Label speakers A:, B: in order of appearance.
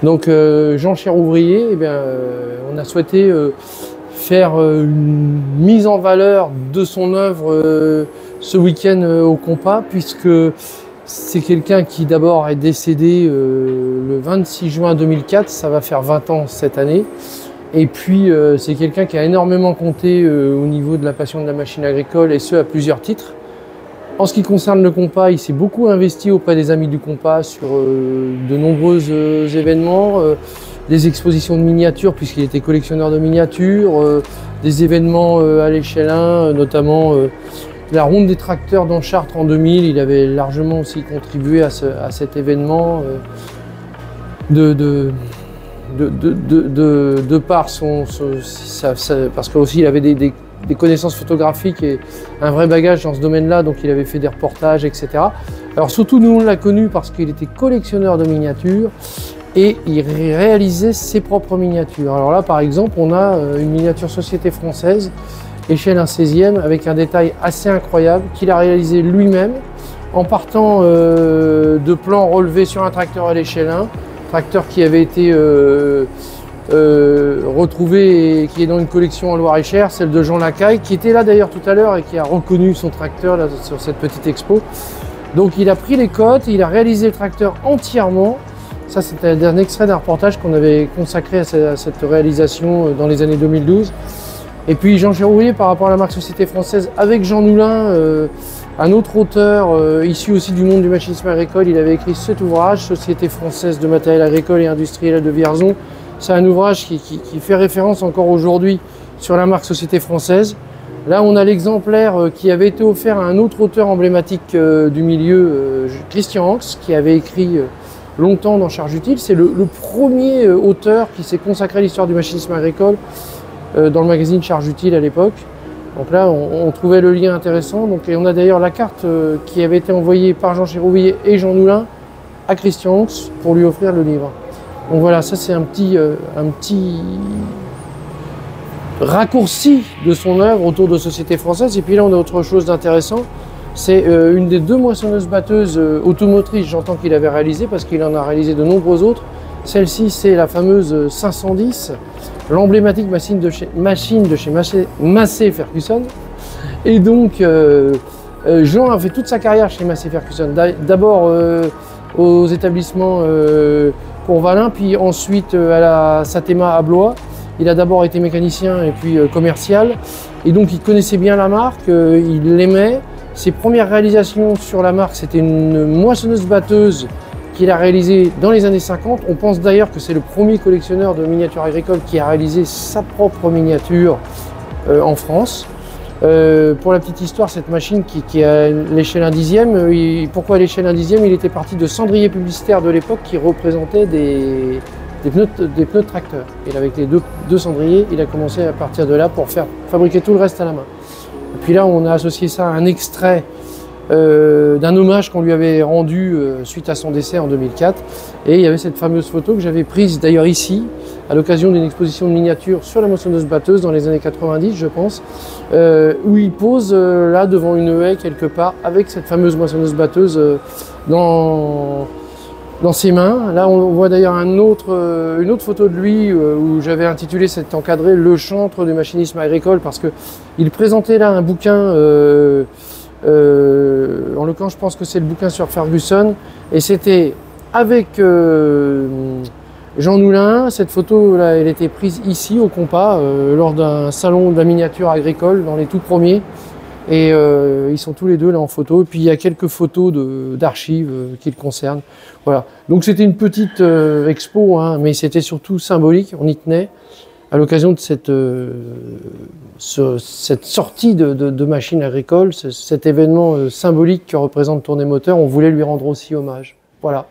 A: Donc Jean Cherouvrier, eh bien, on a souhaité faire une mise en valeur de son œuvre ce week-end au compas, puisque c'est quelqu'un qui d'abord est décédé le 26 juin 2004, ça va faire 20 ans cette année. Et puis c'est quelqu'un qui a énormément compté au niveau de la passion de la machine agricole, et ce à plusieurs titres. En ce qui concerne le compas, il s'est beaucoup investi auprès des amis du compas sur de nombreux événements, des expositions de miniatures puisqu'il était collectionneur de miniatures, des événements à l'échelle 1, notamment la ronde des tracteurs dans Chartres en 2000. Il avait largement aussi contribué à cet événement de par parce qu'aussi il avait des connaissances photographiques et un vrai bagage dans ce domaine-là, donc il avait fait des reportages, etc. Alors surtout, nous, on l'a connu parce qu'il était collectionneur de miniatures et il réalisait ses propres miniatures. Alors là, par exemple, on a une miniature Société Française, échelle 1/16e, avec un détail assez incroyable qu'il a réalisé lui-même en partant de plans relevés sur un tracteur à l'échelle 1, tracteur qui avait été retrouvé et qui est dans une collection en Loir-et-Cher, celle de Jean Lacaille, qui était là d'ailleurs tout à l'heure et qui a reconnu son tracteur là, sur cette petite expo. Donc il a pris les cotes, il a réalisé le tracteur entièrement. Ça, c'était un extrait d'un reportage qu'on avait consacré à cette réalisation dans les années 2012. Et puis Jean Cherouvrier, par rapport à la marque Société Française, avec Jean Noulin, un autre auteur issu aussi du monde du machinisme agricole, il avait écrit cet ouvrage, Société Française de matériel agricole et industriel de Vierzon. C'est un ouvrage qui fait référence encore aujourd'hui sur la marque Société Française. Là, on a l'exemplaire qui avait été offert à un autre auteur emblématique du milieu, Christian Hanks, qui avait écrit longtemps dans Charge Utile. C'est le premier auteur qui s'est consacré à l'histoire du machinisme agricole dans le magazine Charge Utile à l'époque. Donc là, on trouvait le lien intéressant. Donc, et on a d'ailleurs la carte qui avait été envoyée par Jean Cherouvrier et Jean Noulin à Christian Hanks pour lui offrir le livre. Donc voilà, ça c'est un petit raccourci de son œuvre autour de Société Française. Et puis là, on a autre chose d'intéressant. C'est une des deux moissonneuses-batteuses automotrices, j'entends qu'il avait réalisé, parce qu'il en a réalisé de nombreux autres. Celle-ci, c'est la fameuse 510, l'emblématique machine de chez Massey Ferguson. Et donc, Jean a fait toute sa carrière chez Massey Ferguson. D'abord aux établissements Courvalin, puis ensuite à la Satema à Blois. Il a d'abord été mécanicien et puis commercial. Et donc, il connaissait bien la marque, il l'aimait. Ses premières réalisations sur la marque, c'était une moissonneuse-batteuse qu'il a réalisée dans les années 50. On pense d'ailleurs que c'est le premier collectionneur de miniatures agricoles qui a réalisé sa propre miniature en France. Pour la petite histoire, cette machine qui a l'échelle 1/10e, pourquoi l'échelle 1/10e? Il était parti de cendriers publicitaires de l'époque qui représentaient des pneus de tracteur. Et avec les deux cendriers, il a commencé à partir de là pour fabriquer tout le reste à la main. Et puis là, on a associé ça à un extrait d'un hommage qu'on lui avait rendu suite à son décès en 2004. Et il y avait cette fameuse photo que j'avais prise d'ailleurs ici, à l'occasion d'une exposition de miniatures sur la moissonneuse-batteuse dans les années 90, je pense, où il pose là devant une haie quelque part avec cette fameuse moissonneuse-batteuse dans ses mains. Là, on voit d'ailleurs une autre photo de lui où j'avais intitulé cet encadré « Le chantre du machinisme agricole » parce qu'il présentait là un bouquin, en l'occurrence je pense que c'est le bouquin sur Ferguson, et c'était avec Jean Noulin. Cette photo là, elle était prise ici au compas lors d'un salon de la miniature agricole dans les tout premiers. Et ils sont tous les deux là en photo. Et puis il y a quelques photos d'archives qui le concernent. Voilà. Donc c'était une petite expo, hein, mais c'était surtout symbolique. On y tenait à l'occasion de cette sortie de machines agricoles, cet événement symbolique que représente Tournée Moteur. On voulait lui rendre aussi hommage. Voilà.